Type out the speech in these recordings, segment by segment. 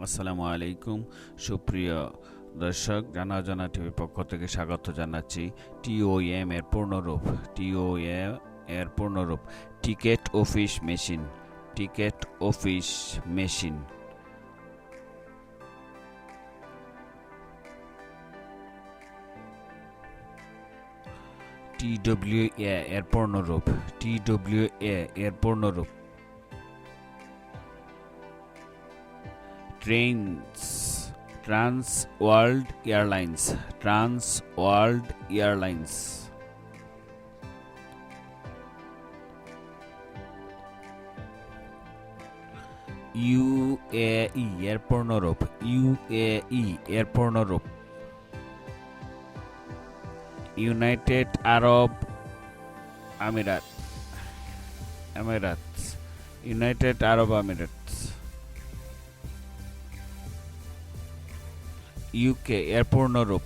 আসসালামু আলাইকুম সুপ্রিয় দর্শক জানা অজানা টিভির পক্ষ থেকে স্বাগত জানাচ্ছি। টিওএম এর পূর্ণরূপ ticket office machine. Ticket office machine. TWA এর পূর্ণরূপ ট্রান্স ওয়ার্ল্ড এয়ারলাইন্স। ইউএই এর পূর্ণরূপ ইউনাইটেড আরব আমিরাতস। ইউকে এর পূর্ণরূপ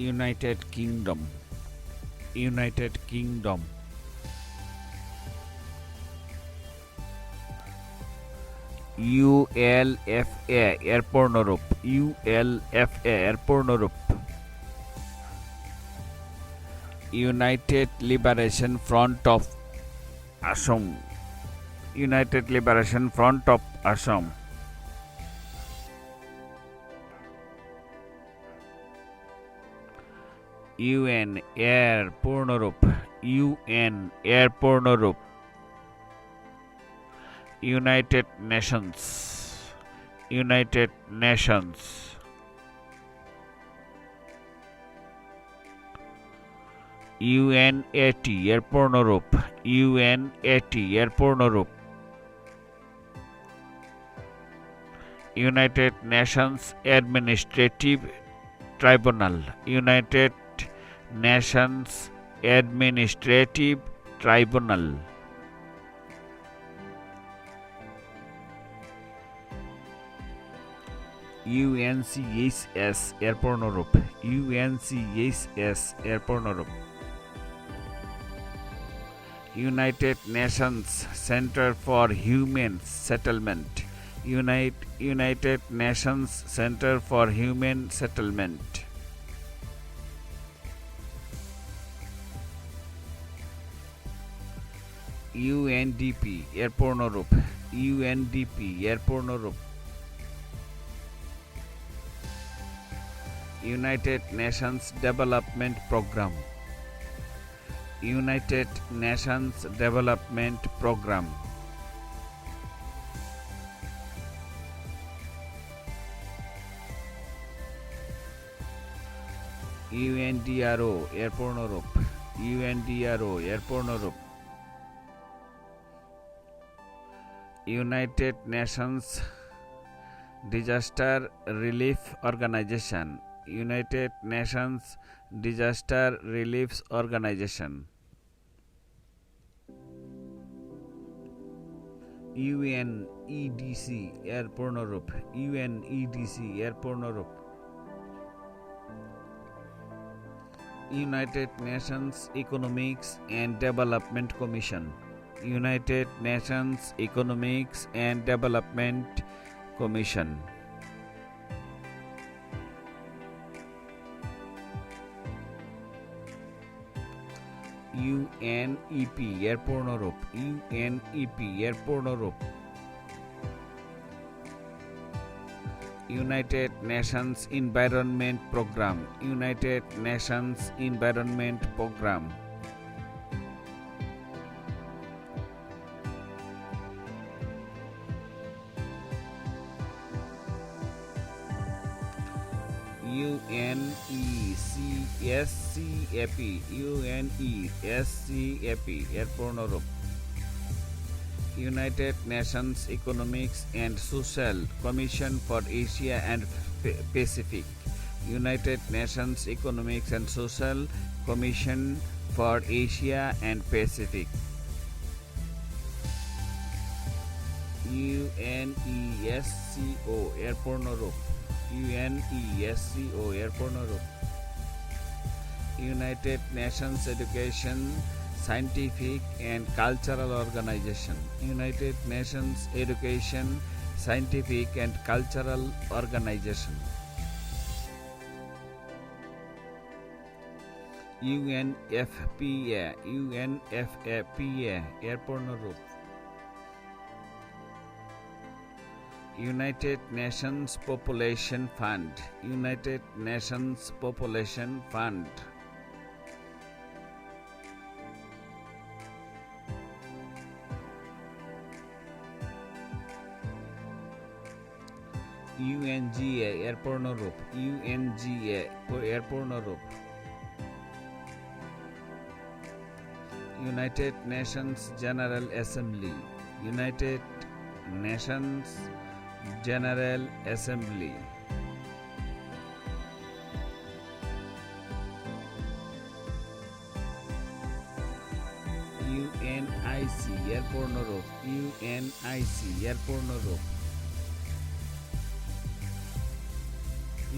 ইউনাইটেড কিংডম। ইউএলএফএ এর পূর্ণরূপ United Liberation Front of Assam. UN এর পূর্ণরূপ ইউনাইটেড নেশনস। ইউএনএটি এর পূর্ণরূপ United Nations Administrative Tribunal. UNCHS এর পূর্ণরূপ United Nations Centre for Human Settlement. UNDP এর পূর্ণরূপ United Nations Development Programme. UNDRO এর পূর্ণরূপ United Nations Disaster Relief Organisation. UNEDC এর পূর্ণরূপ United Nations Economics and Development Commission. UNEP এর পূর্ণরূপ United Nations Environment Programme. UNESCAP এর পূর্ণরূপ United Nations Economics and Social commission for Asia and Pacific. UNESCO এর পূর্ণরূপ United Nations Education Scientific and Cultural Organization, United Nations Education, Scientific and Cultural Organization, UNFPA, UNFPA এর পূর্ণরূপ, United Nations Population Fund, United Nations Population Fund, UNGA এর পূর্ণরূপ, UNGA এর পূর্ণরূপ, United Nations General Assembly, United Nations General Assembly, UNIC এর পূর্ণরূপ, UNIC এর পূর্ণরূপ,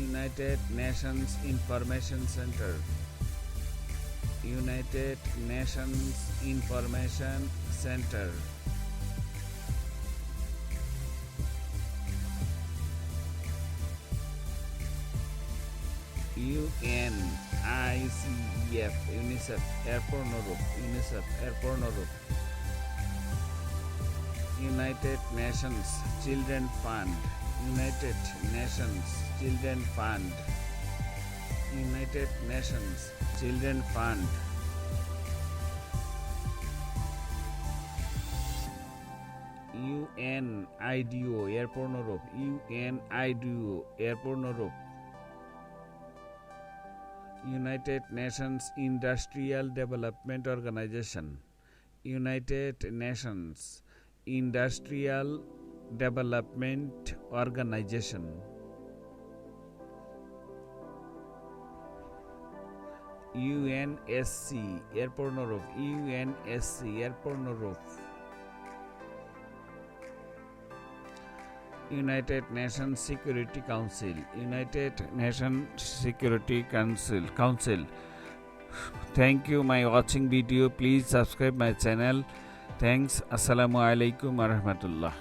United Nations Information Center, United Nations Information Center, UNICEF, UNICEF এর পূর্ণরূপ, UNICEF এর পূর্ণরূপ, United Nations Children Fund, United Nations Children Fund, United Nations Children Fund, UNIDO এর পূর্ণরূপ, UNIDO এর পূর্ণরূপ, United Nations Industrial Development Organization, United Nations Industrial Development Organization, UNSC এর পূর্ণরূপ, UNSC এর পূর্ণরূপ, United Nations Security Council, United Nations Security Council. Thank you my watching video. Please subscribe my channel. Thanks. Assalamu alaikum warahmatullah.